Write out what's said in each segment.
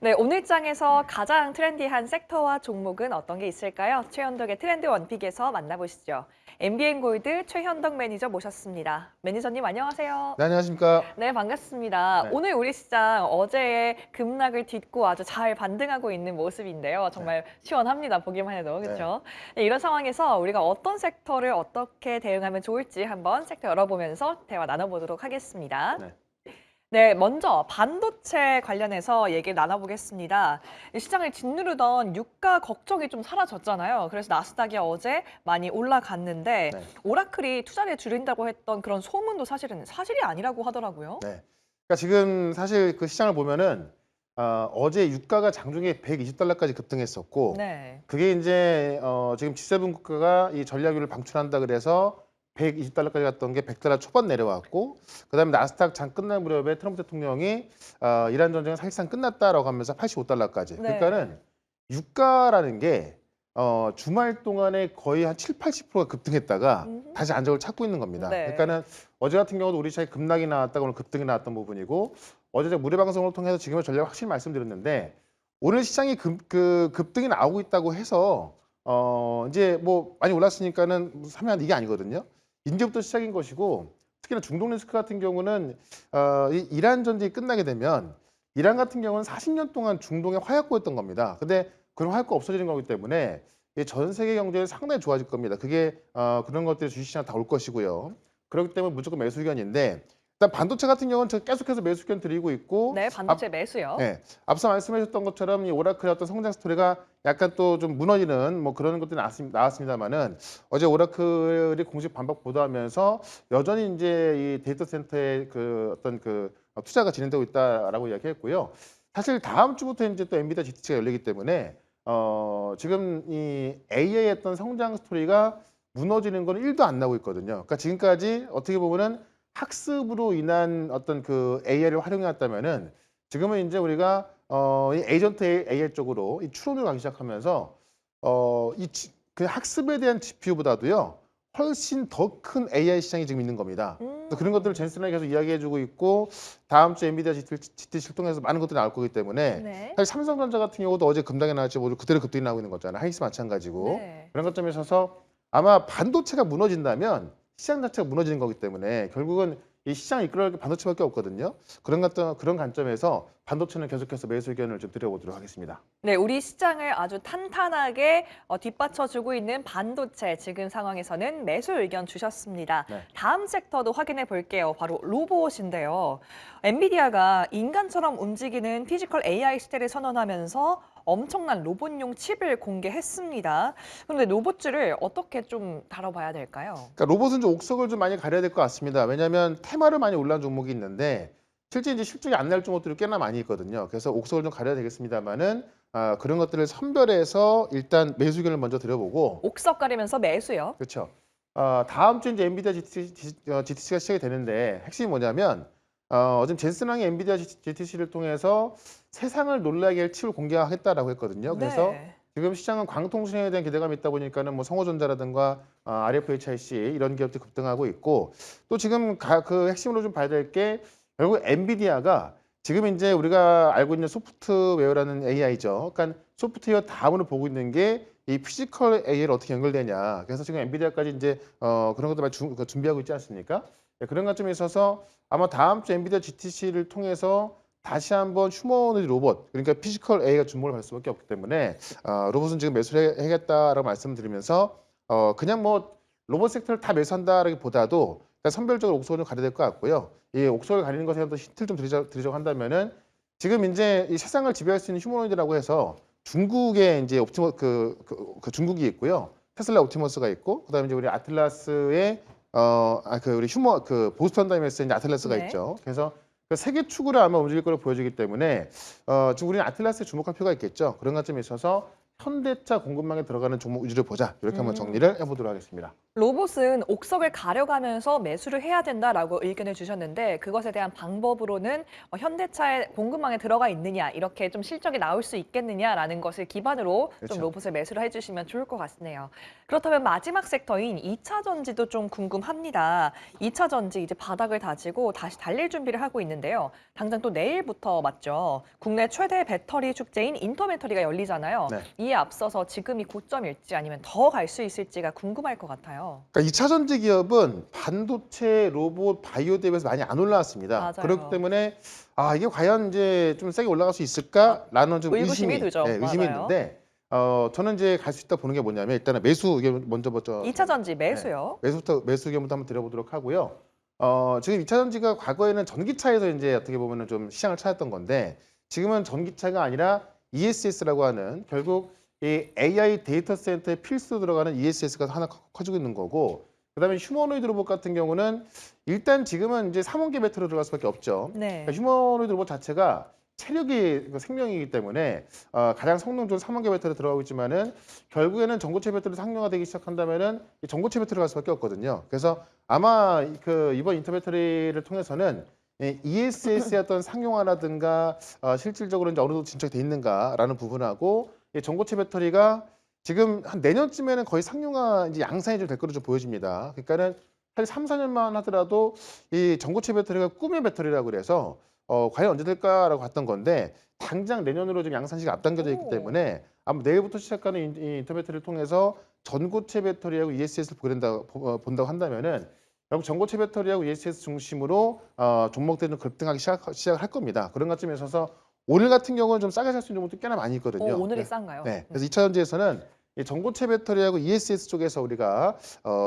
네, 오늘 장에서 가장 트렌디한 섹터와 종목은 어떤 게 있을까요? 최현덕의 트렌드 원픽에서 만나보시죠. MBN 골드 최현덕 매니저 모셨습니다. 매니저님 안녕하세요. 네, 안녕하십니까. 네, 반갑습니다. 네, 오늘 우리 시장 어제의 급락을 딛고 아주 잘 반등하고 있는 모습인데요. 네, 정말 시원합니다. 보기만 해도. 네, 그렇죠? 네, 이런 상황에서 우리가 어떤 섹터를 어떻게 대응하면 좋을지 한번 섹터 열어보면서 대화 나눠보도록 하겠습니다. 네. 네, 먼저 반도체 관련해서 얘기를 나눠보겠습니다. 이 시장을 짓누르던 유가 걱정이 좀 사라졌잖아요. 그래서 나스닥이 어제 많이 올라갔는데 네. 오라클이 투자를 줄인다고 했던 그런 소문도 사실은 사실이 아니라고 하더라고요. 네. 그러니까 지금 사실 그 시장을 보면은 어제 유가가 장중에 120달러까지 급등했었고, 네. 그게 이제 지금 G7 국가가 이 전략유를 방출한다 그래서 120달러까지 갔던 게 100달러 초반 내려왔고, 그다음에 나스닥 장 끝날 무렵에 트럼프 대통령이 이란 전쟁은 사실상 끝났다라고 하면서 85달러까지. 네. 그러니까는 유가라는 게 주말 동안에 거의 한 7, 80%가 급등했다가 음. 다시 안정을 찾고 있는 겁니다. 네. 그러니까는 어제 같은 경우도 우리 시장에 급락이 나왔다가 오늘 급등이 나왔던 부분이고, 어제 제가 무료 방송을 통해서 지금의 전략을 확실히 말씀드렸는데, 오늘 시장이 급등이 나오고 있다고 해서 이제 뭐 많이 올랐으니까는 사면 이게 아니거든요. 이제부터 시작인 것이고, 특히나 중동 리스크 같은 경우는 이 이란 전쟁이 끝나게 되면 이란 같은 경우는 40년 동안 중동의 화약고였던 겁니다. 근데 그런 화약고 없어지는 거기 때문에 이 전 세계 경제는 상당히 좋아질 겁니다. 그게 그런 것들이 주식시장 다 올 것이고요. 그렇기 때문에 무조건 매수 의견인데, 일단 반도체 같은 경우는 제가 계속해서 매수 의견 드리고 있고, 네, 반도체 매수요. 네, 앞서 말씀하셨던 것처럼 이 오라클의 어떤 성장 스토리가 약간 또 좀 무너지는 뭐 그런 것들이 나왔습니다만은, 어제 오라클이 공식 반박 보도하면서 여전히 이제 이 데이터 센터의 그 어떤 그 투자가 진행되고 있다라고 이야기했고요. 사실 다음 주부터 이제 또 엔비디아 GTC가 열리기 때문에 지금 이 AI의 어떤 성장 스토리가 무너지는 건 1도 안 나오고 있거든요. 그러니까 지금까지 어떻게 보면은 학습으로 인한 어떤 그 AI를 활용해 왔다면은, 지금은 이제 우리가 이 에이전트 AI 쪽으로 이 추론을 가기 시작하면서 그 학습에 대한 GPU보다도요 훨씬 더 큰 AI 시장이 지금 있는 겁니다. 그래서 그런 것들을 젠슨이 계속 이야기해주고 있고, 다음 주 엔비디아 GTC를 통해서 많은 것들이 나올 거기 때문에, 네. 사실 삼성전자 같은 경우도 어제 급등이 나왔지 오늘 그대로 급등이 나오고 있는 거잖아요. 하이닉스 마찬가지고. 네. 그런 것점에 있어서 아마 반도체가 무너진다면 시장 자체가 무너지는 거기 때문에 결국은 이 시장을 이끌어갈 게 반도체밖에 없거든요. 그런 관점에서 반도체는 계속해서 매수 의견을 좀 드려보도록 하겠습니다. 네, 우리 시장을 아주 탄탄하게 뒷받쳐주고 있는 반도체 지금 상황에서는 매수 의견 주셨습니다. 네. 다음 섹터도 확인해 볼게요. 바로 로봇인데요. 엔비디아가 인간처럼 움직이는 피지컬 AI 시대를 선언하면서 엄청난 로봇용 칩을 공개했습니다. 그런데 로봇들을 어떻게 좀 다뤄봐야 될까요? 그러니까 로봇은 좀 옥석을 좀 많이 가려야 될 것 같습니다. 왜냐하면 테마를 많이 올라온 종목이 있는데 실제 이제 실적이 안 날 종목들이 꽤나 많이 있거든요. 그래서 옥석을 좀 가려야 되겠습니다만은 그런 것들을 선별해서 일단 매수 의견을 먼저 드려보고. 옥석 가리면서 매수요. 그렇죠. 다음 주 이제 엔비디아 GTC가 시작이 되는데, 핵심이 뭐냐면 지금 젠슨왕이 엔비디아 GTC를 통해서 세상을 놀라게 할 칩을 공개하겠다라고 했거든요. 그래서 네. 지금 시장은 광통신에 대한 기대감이 있다 보니까는 뭐 성호전자라든가 RFHIC 이런 기업들이 급등하고 있고, 또 지금 그 핵심으로 좀 봐야 될 게 결국 엔비디아가 지금 이제 우리가 알고 있는 소프트웨어라는 AI죠. 그러니까 소프트웨어 다음으로 보고 있는 게 이 피지컬 AI를 어떻게 연결되냐. 그래서 지금 엔비디아까지 이제 그런 것도 많이 준비하고 있지 않습니까? 네, 그런 관점에 있어서 아마 다음 주 엔비디아 GTC를 통해서 다시 한번 휴머노id 로봇, 그러니까 피지컬 AI가 주목을 받을 수밖에 없기 때문에 로봇은 지금 매수를 해야겠다라고 말씀드리면서 그냥 뭐 로봇 섹터를 다 매수한다라기보다도 그냥 선별적으로 옥석을 좀 가려야 될 것 같고요. 이 옥석을 가리는 것에 대한 힌트를 좀 드리자고 한다면은, 지금 이제 이 세상을 지배할 수 있는 휴머노이드라고 해서 중국에 이제 그 중국이 있고요. 테슬라 옵티머스가 있고, 그다음에 이제 우리 아틀라스의 우리 보스턴 다이메스의 이제 아틀라스가 네. 있죠. 그래서 그 세계 축으로 아마 움직일 거로 보여지기 때문에 지금 우리는 아틀라스에 주목할 필요가 있겠죠. 그런 관점에 있어서 현대차 공급망에 들어가는 종목 위주로 보자. 이렇게 한번 정리를 해보도록 하겠습니다. 로봇은 옥석을 가려가면서 매수를 해야 된다라고 의견을 주셨는데 그것에 대한 방법으로는 현대차의 공급망에 들어가 있느냐 이렇게 좀 실적이 나올 수 있겠느냐라는 것을 기반으로 좀 그렇죠. 로봇을 매수를 해주시면 좋을 것 같네요. 그렇다면 마지막 섹터인 2차 전지도 좀 궁금합니다. 2차 전지 이제 바닥을 다지고 다시 달릴 준비를 하고 있는데요. 당장 또 내일부터 맞죠? 국내 최대 배터리 축제인 인터배터리가 열리잖아요. 네. 이에 앞서서 지금이 고점일지 아니면 더 갈 수 있을지가 궁금할 것 같아요. 그러니까 2차 전지 기업은 반도체, 로봇, 바이오 대비해서 많이 안 올라왔습니다. 그렇기 맞아요. 때문에 이게 과연 이제 좀 세게 올라갈 수 있을까라는 좀 의구심이 드죠. 의심이 맞아요. 있는데 저는 이제 갈 수 있다 보는 게 뭐냐면 일단은 매수 의견 먼저 2차 전지 네, 매수요. 매수 의견부터 한번 드려보도록 하고요. 지금 2차 전지가 과거에는 전기차에서 이제 어떻게 보면은 좀 시장을 찾았던 건데 지금은 전기차가 아니라 ESS라고 하는 결국 이 AI 데이터 센터에 필수 들어가는 ESS가 하나 커지고 있는 거고 그다음에 휴머노이드 로봇 같은 경우는 일단 지금은 이제 3원계 배터리로 들어갈 수밖에 없죠. 네. 그러니까 휴머노이드 로봇 자체가 체력이 생명이기 때문에 가장 성능 좋은 3원계 배터리 들어가고 있지만은 결국에는 전고체 배터리 상용화되기 시작한다면은 이 전고체 배터리로 갈 수밖에 없거든요. 그래서 아마 그 이번 인터 배터리를 통해서는 ESS의 어떤 상용화라든가 실질적으로 이제 어느 정도 진척이 돼 있는가라는 부분하고 이 전고체 배터리가 지금 한 내년쯤에는 거의 상용화 이제 양산이 좀 될 거로 좀 보여집니다. 그러니까는 사실 3, 4년만 하더라도 이 전고체 배터리가 꿈의 배터리라고 그래서 과연 언제 될까라고 봤던 건데 당장 내년으로 좀 양산 시기가 앞당겨져 있기 오. 때문에 아마 내일부터 시작하는 이 인터 배터리를 통해서 전고체 배터리하고 ESS를 본다고 한다면은 결국 전고체 배터리하고 ESS 중심으로 종목들은 급등하기 시작을 할 겁니다. 그런 관점에 있어서 오늘 같은 경우는 좀 싸게 살 수 있는 것도 꽤나 많이 있거든요. 오늘이 싼가요? 네. 그래서 2차 전지에서는 이 전고체 배터리하고 ESS 쪽에서 우리가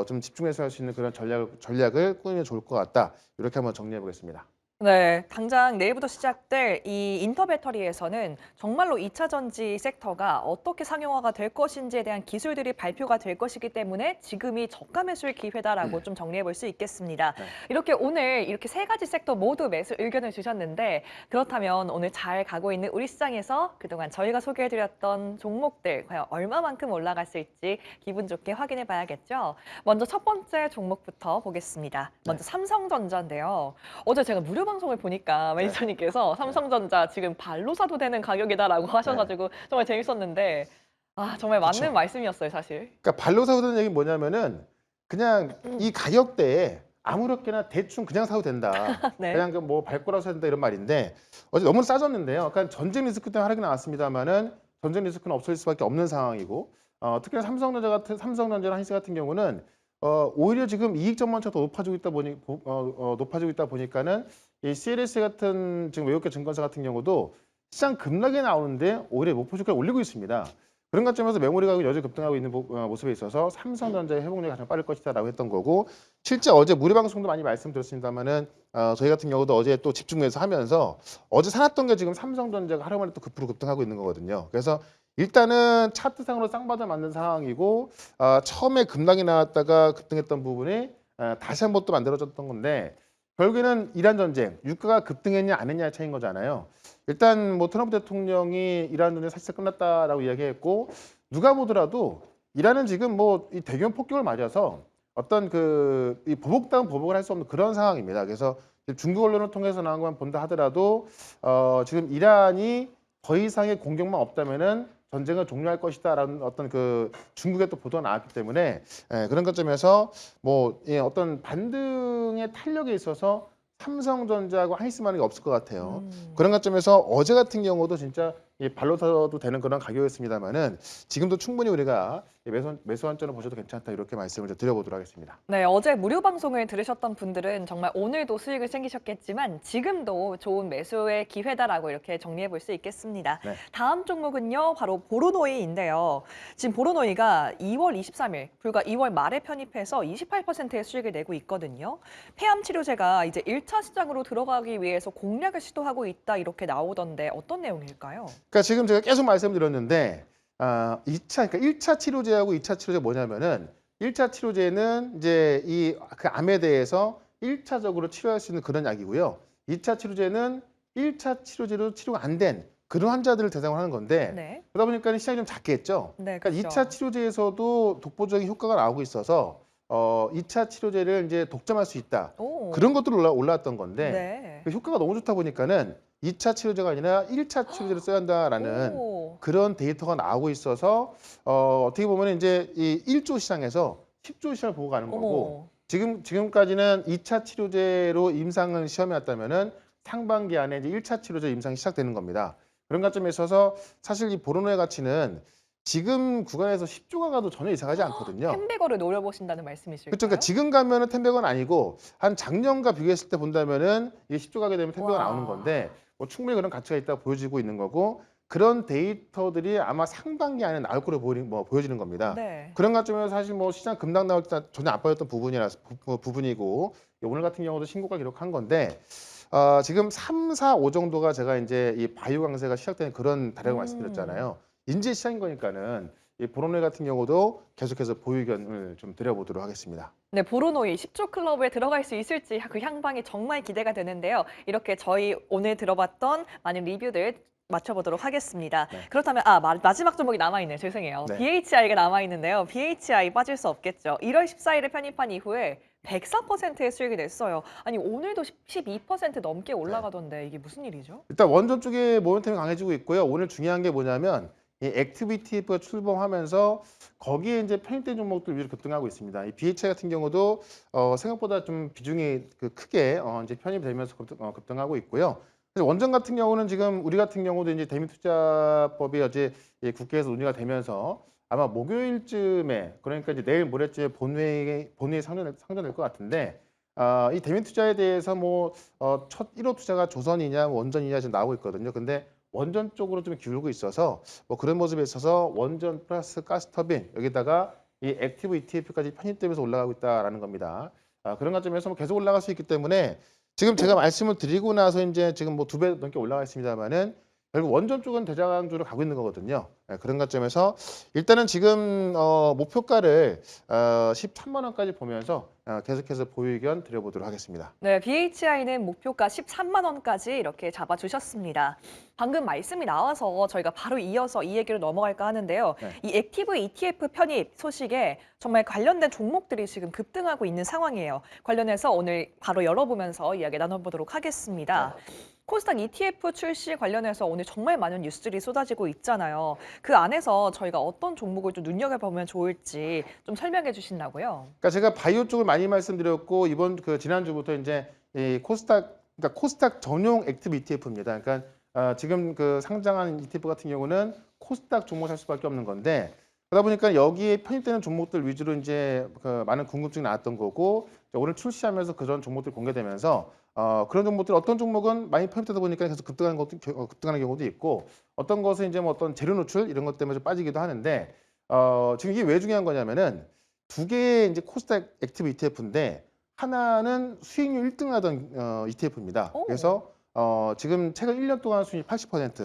좀 집중해서 할 수 있는 그런 전략을 꾸미면 좋을 것 같다. 이렇게 한번 정리해 보겠습니다. 네, 당장 내일부터 시작될 이 인터 배터리에서는 정말로 2차 전지 섹터가 어떻게 상용화가 될 것인지에 대한 기술들이 발표가 될 것이기 때문에 지금이 저가 매수의 기회다라고 좀 정리해 볼 수 있겠습니다. 네. 이렇게 오늘 이렇게 세 가지 섹터 모두 매수 의견을 주셨는데 그렇다면 오늘 잘 가고 있는 우리 시장에서 그동안 저희가 소개해드렸던 종목들 과연 얼마만큼 올라갔을지 기분 좋게 확인해 봐야겠죠. 먼저 첫 번째 종목부터 보겠습니다. 먼저 네. 삼성전자인데요. 어제 제가 무료 방송을 보니까 매니저님께서 삼성전자 지금 발로 사도 되는 가격이다라고 하셔가지고 정말 재밌었는데 정말 맞는 그쵸. 말씀이었어요, 사실. 그러니까 발로 사고되는 얘기는 뭐냐면은 그냥 이 가격대에 아무렇게나 대충 그냥 사도 된다. 네. 그냥 그뭐 밟고라도 사야 된다 이런 말인데 어제 너무 싸졌는데요. 그러니까 전쟁 리스크 때문에 하락이 나왔습니다만은 전쟁 리스크는 없을 수밖에 없는 상황이고 특히나 삼성전자나 한시 같은 경우는 오히려 지금 이익 전망치가 더 높아지고 있다 보니까는 이 CLS 같은 지금 외국계 증권사 같은 경우도 시장 급락이 나오는데 오히려 목표 주가를 올리고 있습니다. 그런 관점에서 메모리 가격이 여전히 급등하고 있는 모습에 있어서 삼성전자의 회복력이 가장 빠를 것이다라고 했던 거고 실제 어제 무료 방송도 많이 말씀드렸습니다만은 저희 같은 경우도 어제 또 집중해서 하면서 어제 사놨던 게 지금 삼성전자가 하루 만에 또 급등하고 있는 거거든요. 그래서 일단은 차트상으로 쌍바닥 맞는 상황이고 처음에 급락이 나왔다가 급등했던 부분이 다시 한번 또 만들어졌던 건데 결국에는 이란 전쟁, 유가가 급등했냐 안 했냐의 차이인 거잖아요. 일단 뭐 트럼프 대통령이 이란 전쟁 사실상 끝났다라고 이야기했고 누가 보더라도 이란은 지금 뭐 이 대규모 폭격을 맞아서 어떤 이 보복다운 보복을 할 수 없는 그런 상황입니다. 그래서 중국 언론을 통해서 나온 것만 본다 하더라도 지금 이란이 더 이상의 공격만 없다면은 전쟁을 종료할 것이다라는 어떤 그 중국의 또 보도가 나왔기 때문에 그런 관점에서 뭐 어떤 반등의 탄력에 있어서 삼성전자하고 한시스만이 없을 것 같아요. 그런 관점에서 어제 같은 경우도 진짜 발로 사도 되는 그런 가격이었습니다만은 지금도 충분히 우리가 매수 관점을 보셔도 괜찮다 이렇게 말씀을 좀 드려보도록 하겠습니다. 네, 어제 무료 방송을 들으셨던 분들은 정말 오늘도 수익을 챙기셨겠지만 지금도 좋은 매수의 기회다라고 이렇게 정리해 볼 수 있겠습니다. 네. 다음 종목은요, 바로 보로노이인데요. 지금 보로노이가 2월 23일, 불과 2월 말에 편입해서 28%의 수익을 내고 있거든요. 폐암 치료제가 이제 1차 시장으로 들어가기 위해서 공략을 시도하고 있다 이렇게 나오던데 어떤 내용일까요? 그러니까 지금 제가 계속 말씀드렸는데 2차 그러니까 1차 치료제하고 2차 치료제 뭐냐면은 1차 치료제는 이제 그 암에 대해서 1차적으로 치료할 수 있는 그런 약이고요. 2차 치료제는 1차 치료제로 치료가 안 된 그런 환자들을 대상으로 하는 건데 네. 그러다 보니까 시장이 좀 작게 했죠. 네, 그러니까 그렇죠. 2차 치료제에서도 독보적인 효과가 나오고 있어서 2차 치료제를 이제 독점할 수 있다. 오. 그런 것들이 올라왔던 건데 네. 그 효과가 너무 좋다 보니까는 2차 치료제가 아니라 1차 치료제를 써야 한다라는 오. 그런 데이터가 나오고 있어서 어떻게 보면 이제 이 1조 시장에서 10조 시장을 보고 가는 거고 어머. 지금까지는 2차 치료제로 임상을 시험해 왔다면은 상반기 안에 이제 1차 치료제 임상이 시작되는 겁니다. 그런 관점에 있어서 사실 이 보로노의 가치는 지금 구간에서 10조가 가도 전혀 이상하지 않거든요. 햄버거를 노려보신다는 말씀이실까요? 그렇죠. 그러니까 지금 가면은 10백은 아니고 한 작년과 비교했을 때 본다면은 이게 10조 가게 되면 10백은 나오는 와. 건데 뭐 충분히 그런 가치가 있다고 보여지고 있는 거고 그런 데이터들이 아마 상반기 안에 나올 거로 보여지는 겁니다. 네. 그런 관점에서 사실 뭐 시장 급락 나올 때 전혀 안 빠졌던 부분이고 오늘 같은 경우도 신고가 기록한 건데 지금 3, 4, 5 정도가 제가 이제 이 바이오 강세가 시작되는 그런 달이라고 말씀드렸잖아요. 인제 시작인 거니까는 이 보로네 같은 경우도 계속해서 보유 의견을 좀 드려보도록 하겠습니다. 네, 보로노이 10조 클럽에 들어갈 수 있을지 그 향방이 정말 기대가 되는데요. 이렇게 저희 오늘 들어봤던 많은 리뷰들 맞춰보도록 하겠습니다. 네. 그렇다면 마지막 종목이 남아있네요. 죄송해요. 네. BHI가 남아있는데요. BHI 빠질 수 없겠죠. 1월 14일에 편입한 이후에 104%의 수익이 냈어요. 아니 오늘도 12% 넘게 올라가던데 이게 무슨 일이죠? 일단 원전 쪽에 모멘텀이 강해지고 있고요. 오늘 중요한 게 뭐냐면 이 액티비티가 출범하면서 거기에 이제 편입된 종목들 위로 급등하고 있습니다. 이 BHI 같은 경우도 생각보다 좀 비중이 크게 이제 편입이 되면서 급등하고 있고요. 그래서 원전 같은 경우는 지금 우리 같은 경우도 이제 대미투자법이 어제 국회에서 논의가 되면서 아마 목요일쯤에 그러니까 이제 내일 모레쯤에 본회의 상정될 것 같은데 이 대미투자에 대해서 뭐 첫 1호 투자가 조선이냐 원전이냐 지금 나오고 있거든요. 근데 원전 쪽으로 좀 기울고 있어서 뭐 그런 모습에 있어서 원전 플러스 가스터빈 여기다가 이 액티브 ETF까지 편입되면서 올라가고 있다라는 겁니다. 그런 관점에서 뭐 계속 올라갈 수 있기 때문에 지금 제가 말씀을 드리고 나서 이제 지금 뭐 2배 넘게 올라가 있습니다만은 결국 원전 쪽은 대장주로 가고 있는 거거든요. 그런 관점에서 일단은 지금 목표가를 13만 원까지 보면서 계속해서 보유 의견 드려보도록 하겠습니다. 네, BHI는 목표가 13만 원까지 이렇게 잡아주셨습니다. 방금 말씀이 나와서 저희가 바로 이어서 이 얘기로 넘어갈까 하는데요. 네. 이 액티브 ETF 편입 소식에 정말 관련된 종목들이 지금 급등하고 있는 상황이에요. 관련해서 오늘 바로 열어보면서 이야기 나눠보도록 하겠습니다. 코스닥 ETF 출시 관련해서 오늘 정말 많은 뉴스들이 쏟아지고 있잖아요. 그 안에서 저희가 어떤 종목을 좀 눈여겨보면 좋을지 좀 설명해 주신다고요? 그러니까 제가 바이오 쪽을 많이 말씀드렸고 이번 지난주부터 이제 이 그러니까 코스닥 전용 액티브 ETF입니다. 그러니까 지금 상장한 ETF 같은 경우는 코스닥 종목 살 수밖에 없는 건데 그러다 보니까 여기에 편입되는 종목들 위주로 이제 많은 궁금증이 나왔던 거고 오늘 출시하면서 그런 종목들 공개되면서 그런 종목들 어떤 종목은 많이 편입되다 보니까 계속 급등하는 경우도 있고 어떤 것은 이제 뭐 어떤 재료 노출 이런 것 때문에 좀 빠지기도 하는데 지금 이게 왜 중요한 거냐면은 두 개의 이제 코스닥 액티브 ETF인데 하나는 수익률 1등 하던 ETF입니다. 오. 그래서 지금 최근 1년 동안 수익 80%,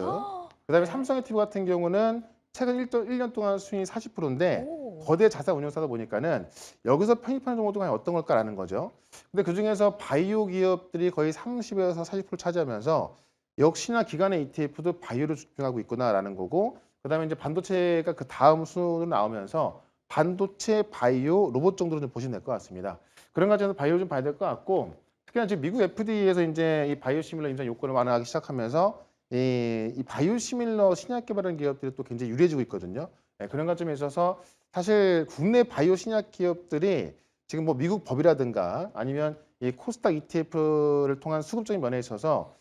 그다음에 네. 삼성 ETF 같은 경우는 최근 1년 동안 수익이 40%인데 오. 거대 자산 운용사다 보니까는 여기서 편입하는 종목도 과연 어떤 걸까라는 거죠. 근데 그중에서 바이오 기업들이 거의 30에서 40% 차지하면서 역시나 기관의 ETF도 바이오를 집중하고 있구나라는 거고 그다음에 이제 반도체가 그 다음 순으로 나오면서 반도체, 바이오, 로봇 정도로 좀 보시면 될 것 같습니다. 그런 과정에서 바이오를 좀 봐야 될 것 같고 특히나 지금 미국 FDA에서 이제 이 바이오 시밀러 임상 요건을 완화하기 시작하면서 이 바이오 시밀러 신약 개발하는 기업들이 또 굉장히 유리해지고 있거든요. 그런 관점에 있어서 사실 국내 바이오 신약 기업들이 지금 뭐 미국 법이라든가 아니면 이 코스닥 ETF를 통한 수급적인 면에 있어서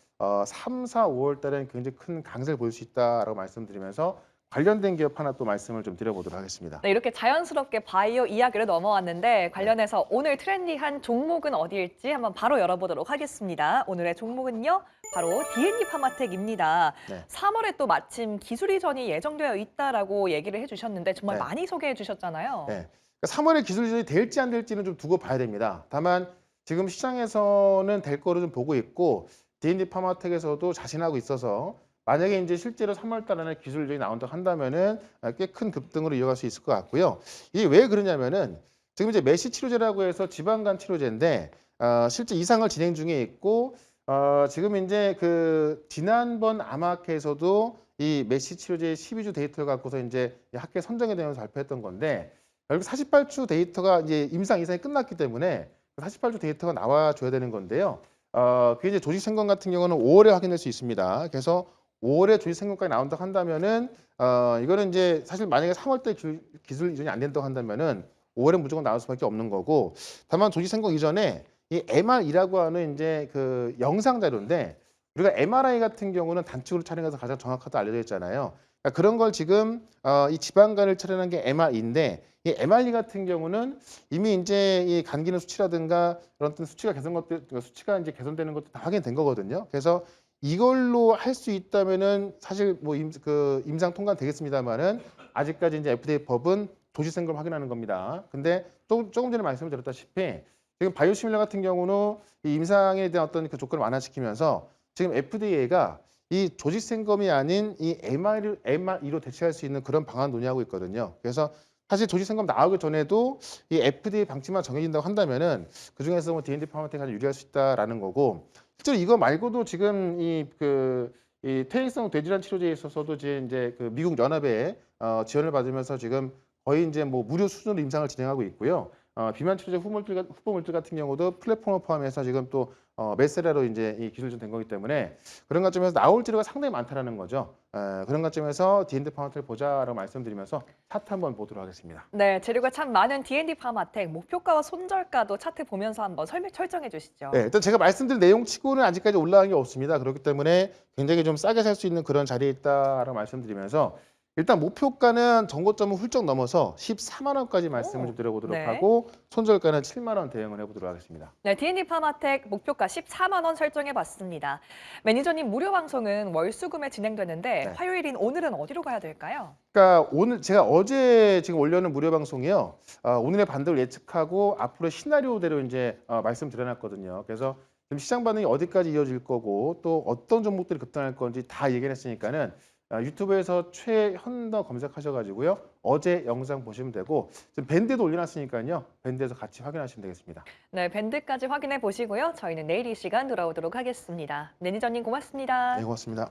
3, 4, 5월 달에는 굉장히 큰 강세를 보일 수 있다라고 말씀드리면서 관련된 기업 하나 또 말씀을 좀 드려보도록 하겠습니다. 네, 이렇게 자연스럽게 바이오 이야기로 넘어왔는데 관련해서 오늘 트렌디한 종목은 어디일지 한번 바로 열어보도록 하겠습니다. 오늘의 종목은요. 바로 D&D 파마텍입니다. 네. 3월에 또 마침 기술 이전이 예정되어 있다라고 얘기를 해주셨는데 정말 네. 많이 소개해 주셨잖아요. 네. 그러니까 3월에 기술 이전이 될지 안 될지는 좀 두고 봐야 됩니다. 다만 지금 시장에서는 될 거로 좀 보고 있고 D&D 파마텍에서도 자신하고 있어서 만약에 이제 실제로 3월 달에 기술 이전이 나온다 한다면은 꽤 큰 급등으로 이어갈 수 있을 것 같고요. 이게 왜 그러냐면은 지금 이제 메시 치료제라고 해서 지방간 치료제인데 실제 이상을 진행 중에 있고 지금 이제 지난번 아마케에서도 이 메시 치료제 12주 데이터를 갖고서 이제 학회 선정에 대해서 발표했던 건데 결국 48주 데이터가 이제 임상 이상이 끝났기 때문에 48주 데이터가 나와줘야 되는 건데요. 그게 이제 조직 생검 같은 경우는 5월에 확인될 수 있습니다. 그래서 5월에 조직 생검까지 나온다고 한다면은 이거는 이제 사실 만약에 3월 때 기술 이전이 안 된다고 한다면은 5월에 무조건 나올 수밖에 없는 거고, 다만 조직 생검 이전에 이 MR이라고 하는 이제 그 영상 자료인데, 우리가 MRI 같은 경우는 단축으로 촬영해서 가장 정확하다 알려져 있잖아요. 그러니까 그런 걸 지금 이 지방간을 촬영한 게 MRI인데, 이 MRI 같은 경우는 이미 이제 이 간 기능 수치라든가 그런 어떤 수치가 수치가 이제 개선되는 것도 다 확인된 거거든요. 그래서 이걸로 할 수 있다면은 사실 뭐 임상 통과 되겠습니다만은, 아직까지 이제 FDA 법은 도시생검 확인하는 겁니다. 근데 조금 전에 말씀을 드렸다시피 지금 바이오시밀러 같은 경우는 이 임상에 대한 어떤 그 조건을 완화시키면서 지금 FDA가 이 조직생검이 아닌 이 MRI로 대체할 수 있는 그런 방안 논의하고 있거든요. 그래서 사실 조직생검 나오기 전에도 이 FDA 방침만 정해진다고 한다면은 그 중에서 뭐 D&D 파마텍이 가장 유리할 수 있다라는 거고, 실제로 이거 말고도 지금 이 퇴행성 뇌질환 치료제에 있어서도 이제 그 미국 연합에 지원을 받으면서 지금 거의 이제 뭐 무료 수준으로 임상을 진행하고 있고요. 비만 치료제 후보물질 같은 경우도 플랫폼을 포함해서 지금 또 메세라로 이제 이 기술전 거기 때문에 그런 관점에서 나올 재료가 상당히 많다라는 거죠. 그런 관점에서 D&D 파마텍을 보자라고 말씀드리면서 차트 한번 보도록 하겠습니다. 네, 재료가 참 많은 D&D 파마텍 목표가와 손절가도 차트 보면서 한번 설정해 주시죠. 네, 일단 제가 말씀드린 내용치고는 아직까지 올라간 게 없습니다. 그렇기 때문에 굉장히 좀 싸게 살 수 있는 그런 자리에 있다라고 말씀드리면서, 일단 목표가는 전고점을 훌쩍 넘어서 14만 원까지 말씀을 좀 드려보도록 네. 하고, 손절가는 7만 원 대응을 해보도록 하겠습니다. 네, D&D 파마텍 목표가 14만 원 설정해 봤습니다. 매니저님 무료 방송은 월수금에 진행되는데 네. 화요일인 오늘은 어디로 가야 될까요? 그러니까 오늘 제가 어제 지금 올려놓은 무료 방송이요. 오늘의 반등을 예측하고 앞으로 시나리오대로 이제 말씀드려놨거든요. 그래서 지금 시장 반응이 어디까지 이어질 거고 또 어떤 종목들이 급등할 건지 다 얘기했으니까는 유튜브에서 최현더 검색하셔가지고요. 어제 영상 보시면 되고, 지금 밴드도 올려놨으니까요. 밴드에서 같이 확인하시면 되겠습니다. 네, 밴드까지 확인해 보시고요. 저희는 내일 이 시간 돌아오도록 하겠습니다. 매니저님 고맙습니다. 네, 고맙습니다.